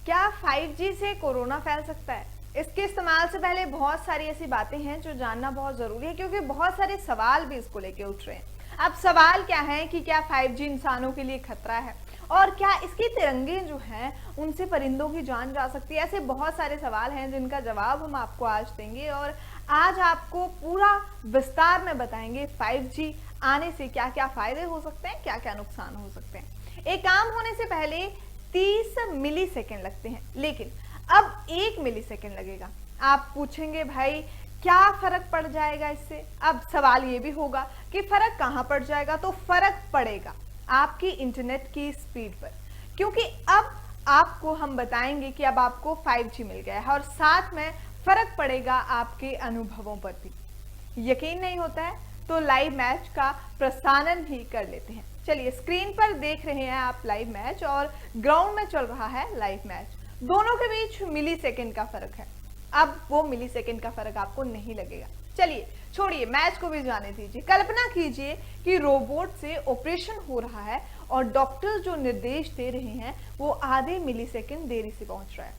क्या 5G से corona फैल सकता है? इसके इस्तेमाल से पहले बहुत सारी ऐसी बातें हैं जो जानना बहुत ज़रूरी है, क्योंकि बहुत सारे सवाल भी इसको लेके उठ रहे हैं। अब सवाल क्या है कि क्या 5G इंसानों के लिए खतरा है, और क्या इसके तिरंगे जो हैं उनसे परिंदों की जान जा सकती है। ऐसे बहुत सारे सवाल हैं जिनका जवाब हम आपको आज देंगे, और आज आपको पूरा विस्तार में बताएंगे 5G आने से क्या क्या फायदे हो सकते हैं, क्या क्या नुकसान हो सकते हैं। एक काम होने से पहले 30 मिली सेकेंड लगते हैं, लेकिन अब 1 मिली सेकेंड लगेगा। आप पूछेंगे भाई क्या फर्क पड़ जाएगा इससे। अब सवाल ये भी होगा कि फर्क कहां पड़ जाएगा, तो फर्क पड़ेगा आपकी इंटरनेट की स्पीड पर, क्योंकि अब आपको हम बताएंगे कि अब आपको 5G मिल गया है और साथ में फर्क पड़ेगा आपके अनुभवों पर भी। यकीन नहीं होता है तो लाइव मैच का प्रसारण ही कर लेते हैं। चलिए, स्क्रीन पर देख रहे हैं आप लाइव मैच, और ग्राउंड में चल रहा है लाइव मैच। दोनों के बीच मिली सेकेंड का फर्क है। अब वो मिली सेकेंड का फर्क आपको नहीं लगेगा। चलिए छोड़िए, मैच को भी जाने दीजिए। कल्पना कीजिए कि रोबोट से ऑपरेशन हो रहा है और डॉक्टर जो निर्देश दे रहे हैं वो आधे मिली सेकेंड देरी से पहुंच रहा है।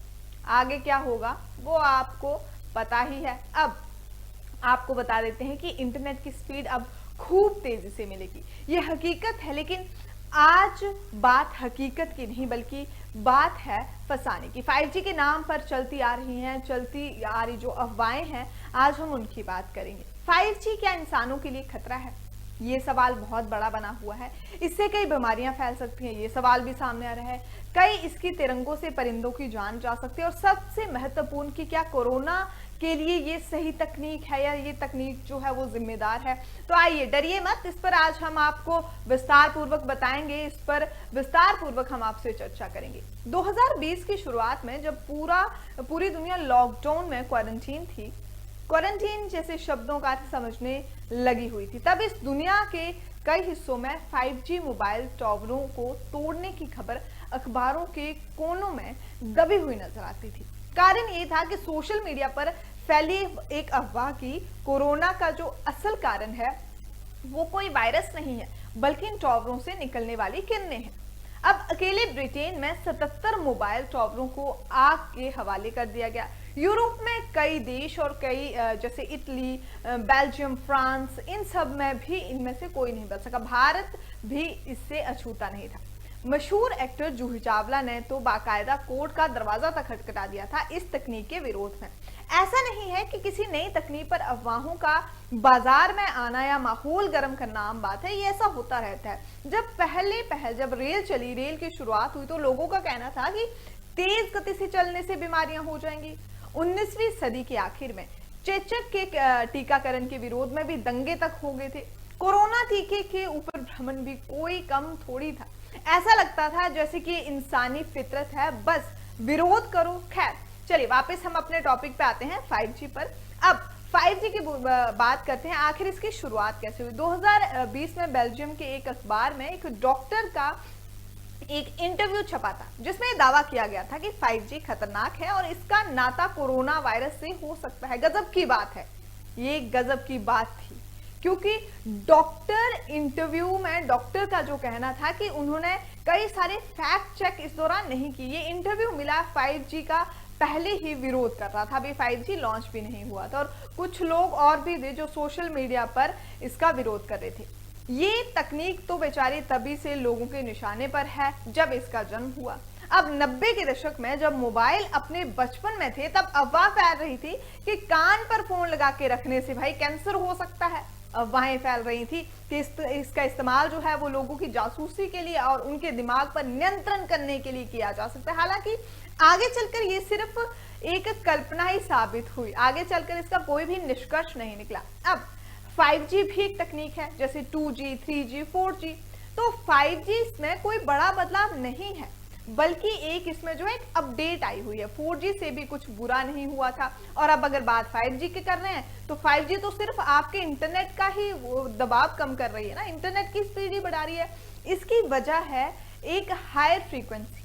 आगे क्या होगा वो आपको पता ही है। अब आपको बता देते हैं कि इंटरनेट की स्पीड अब खूब तेजी से मिलेगी। ये हकीकत है, लेकिन आज बात हकीकत की नहीं बल्कि बात है फसाने की। 5G के नाम पर चलती आ रही जो अफवाहें हैं, आज हम उनकी बात करेंगे। 5G क्या इंसानों के लिए खतरा है? ये सवाल बहुत बड़ा बना हुआ है। इससे कई बीमारियां फैल सकती हैं, ये सवाल भी सामने आ रहा है। कई इसकी तिरंगों से परिंदों की जान जा सकती है, और सबसे महत्वपूर्ण कि क्या कोरोना के लिए ये सही तकनीक है या ये तकनीक जो है वो जिम्मेदार है। तो आइए, डरिए मत, इस पर आज हम आपको विस्तार पूर्वक बताएंगे, इस पर विस्तार पूर्वक हम आपसे चर्चा करेंगे। 2020 की शुरुआत में जब पूरी दुनिया लॉकडाउन में क्वारंटीन थी, क्वारंटीन जैसे शब्दों का अर्थ समझने लगी हुई थी, तब इस दुनिया के कई हिस्सों में 5G मोबाइल टावरों को तोड़ने की खबर अखबारों के कोनों में दबी हुई नजर आती थी। कारण ये था कि सोशल मीडिया पर फैली एक अफवाह की कोरोना का जो असल कारण है वो कोई वायरस नहीं है, बल्कि इन टावरों से निकलने वाली किरणें हैं। अब अकेले ब्रिटेन में 77 मोबाइल टावरों को आग के हवाले कर दिया गया। यूरोप में कई देश और कई जैसे इटली, बेल्जियम, फ्रांस, इन सब में भी इनमें से कोई नहीं बच सका। भारत भी इससे अछूता नहीं था। मशहूर एक्टर जूही चावला ने तो बाकायदा कोर्ट का दरवाजा तक खटखटा दिया था इस तकनीक के विरोध में। ऐसा नहीं है कि किसी नई तकनीक पर अफवाहों का बाजार में आना या माहौल गर्म करना आम बात है, ये ऐसा होता रहता है। जब रेल चली, रेल की शुरुआत हुई, तो लोगों का कहना था कि तेज गति से चलने से बीमारियां हो जाएंगी। 19वीं सदी के आखिर में चेचक के टीकाकरण के विरोध में भी दंगे तक हो गए थे। कोरोना टीके के ऊपर भ्रमण भी कोई कम थोड़ी था। ऐसा लगता था जैसे कि इंसानी फितरत है, बस विरोध करो। खैर चलिए वापस हम अपने टॉपिक पे आते हैं 5G पर। अब 5G की बात करते हैं, आखिर इसकी शुरुआत कैसे हुई। 2020 में बेल्जियम के एक अखबार में एक डॉक्टर का एक इंटरव्यू छपा था, जिसमें दावा किया गया था कि 5G खतरनाक है और इसका नाता कोरोना वायरस से हो सकता है। गजब की बात है, ये गजब की बात थी, क्योंकि इंटरव्यू में डॉक्टर का जो कहना था कि उन्होंने कई सारे फैक्ट चेक इस दौरान नहीं की। ये इंटरव्यू मिला 5G का पहले ही विरोध कर रहा था, अभी 5G लॉन्च भी नहीं हुआ था, और कुछ लोग और भी थे जो सोशल मीडिया पर इसका विरोध कर रहे थे। ये तकनीक तो बेचारी तभी से लोगों के निशाने पर है जब इसका जन्म हुआ। अब 90 के दशक में जब मोबाइल अपने बचपन में थे, तब अफवाह फैल रही थी कि कान पर फोन लगा के रखने से भाई कैंसर हो सकता है। अफवाहें फैल रही थी कि इसका इस्तेमाल जो है वो लोगों की जासूसी के लिए और उनके दिमाग पर नियंत्रण करने के लिए किया जा सकता है। हालांकि आगे चलकर ये सिर्फ एक कल्पना ही साबित हुई, आगे चलकर इसका कोई भी निष्कर्ष नहीं निकला। अब 5G भी एक तकनीक है, जैसे 2G, 3G, 4G। तो 5G में कोई बड़ा बदलाव नहीं है, बल्कि एक इसमें जो एक अपडेट आई हुई है। 4G से भी कुछ बुरा नहीं हुआ था, और अब अगर बात 5G की कर रहे हैं तो 5G तो सिर्फ आपके इंटरनेट का ही दबाव कम कर रही है ना, इंटरनेट की स्पीड ही बढ़ा रही है। इसकी वजह है एक हायर फ्रीक्वेंसी,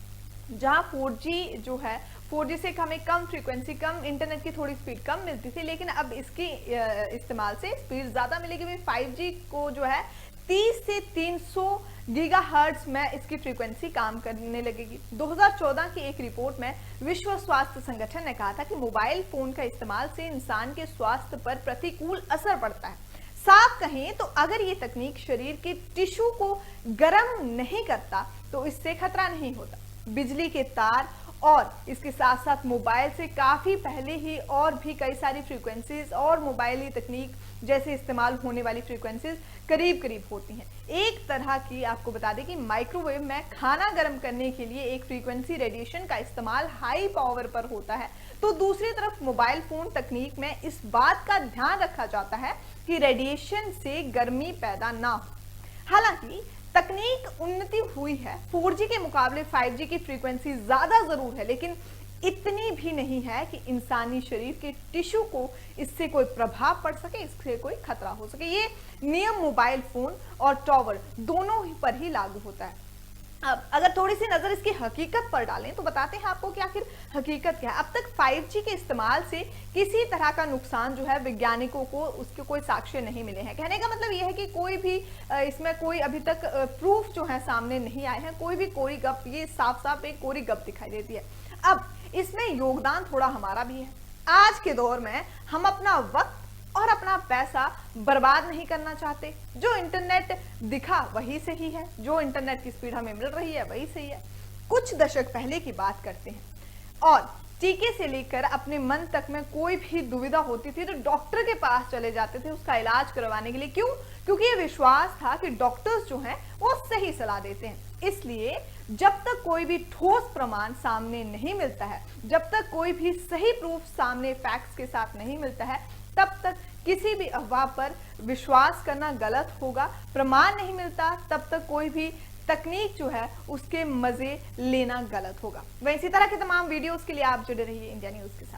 जहां 4G जो है 4G से हमें कम फ्रीक्वेंसी, कम इंटरनेट की थोड़ी स्पीड कम मिलती थी, लेकिन अब इसकी इस्तेमाल से स्पीड ज्यादा मिलेगी। 5G को जो है 30 से 300 गीगाहर्ट्ज में इसकी फ्रीक्वेंसी काम करने लगेगी। 2014 की एक रिपोर्ट में विश्व स्वास्थ्य संगठन ने कहा था कि मोबाइल फोन का इस्तेमाल से इंसान के स्वास्थ्य पर प्रतिकूल असर पड़ता है। साफ कहें तो अगर ये तकनीक शरीर के टिश्यू को गर्म नहीं करता तो इससे खतरा नहीं होता। बिजली के तार और इसके साथ साथ मोबाइल से काफी पहले ही और भी कई सारी फ्रीक्वेंसीज और मोबाइली तकनीक जैसे इस्तेमाल होने वाली फ्रीक्वेंसीज करीब करीब होती हैं। एक तरह की आपको बता दें कि माइक्रोवेव में खाना गर्म करने के लिए एक फ्रीक्वेंसी रेडिएशन का इस्तेमाल हाई पावर पर होता है, तो दूसरी तरफ मोबाइल फोन तकनीक में इस बात का ध्यान रखा जाता है कि रेडिएशन से गर्मी पैदा ना हो। हालांकि तकनीक उन्नति हुई है, 4G के मुकाबले 5G की फ्रीक्वेंसी ज्यादा जरूर है, लेकिन इतनी भी नहीं है कि इंसानी शरीर के टिश्यू को इससे कोई प्रभाव पड़ सके, इससे कोई खतरा हो सके। ये नियम मोबाइल फोन और टॉवर दोनों ही पर ही लागू होता है। अब अगर थोड़ी सी नजर इसकी हकीकत पर डालें तो बताते हैं आपको कि आखिर हकीकत क्या है। अब तक 5G के इस्तेमाल से किसी तरह का नुकसान जो है वैज्ञानिकों को उसके कोई साक्ष्य नहीं मिले हैं। कहने का मतलब यह है कि कोई भी इसमें कोई अभी तक प्रूफ जो है सामने नहीं आए हैं, कोई भी कोरी गप, ये साफ साफ एक कोरी गप दिखाई देती है। अब इसमें योगदान थोड़ा हमारा भी है। आज के दौर में हम अपना वक्त और अपना पैसा बर्बाद नहीं करना चाहते। जो इंटरनेट दिखा वही सही है, जो इंटरनेट की स्पीड हमें मिल रही है वही सही है। कुछ दशक पहले की बात करते हैं और टीके से लेकर अपने मन तक में कोई भी दुविधा होती थी तो डॉक्टर के पास चले जाते थे उसका इलाज करवाने के लिए। क्यों? क्योंकि ये विश्वास था कि डॉक्टर्स जो हैं वो सही सलाह देते हैं। इसलिए जब तक कोई भी ठोस प्रमाण सामने नहीं मिलता है, जब तक कोई भी सही प्रूफ सामने फैक्ट्स के साथ नहीं मिलता है, तब तक किसी भी अफवाह पर विश्वास करना गलत होगा। प्रमाण नहीं मिलता तब तक कोई भी तकनीक जो है उसके मजे लेना गलत होगा। वह इसी तरह के तमाम वीडियोस के लिए आप जुड़े रहिए इंडिया न्यूज के साथ।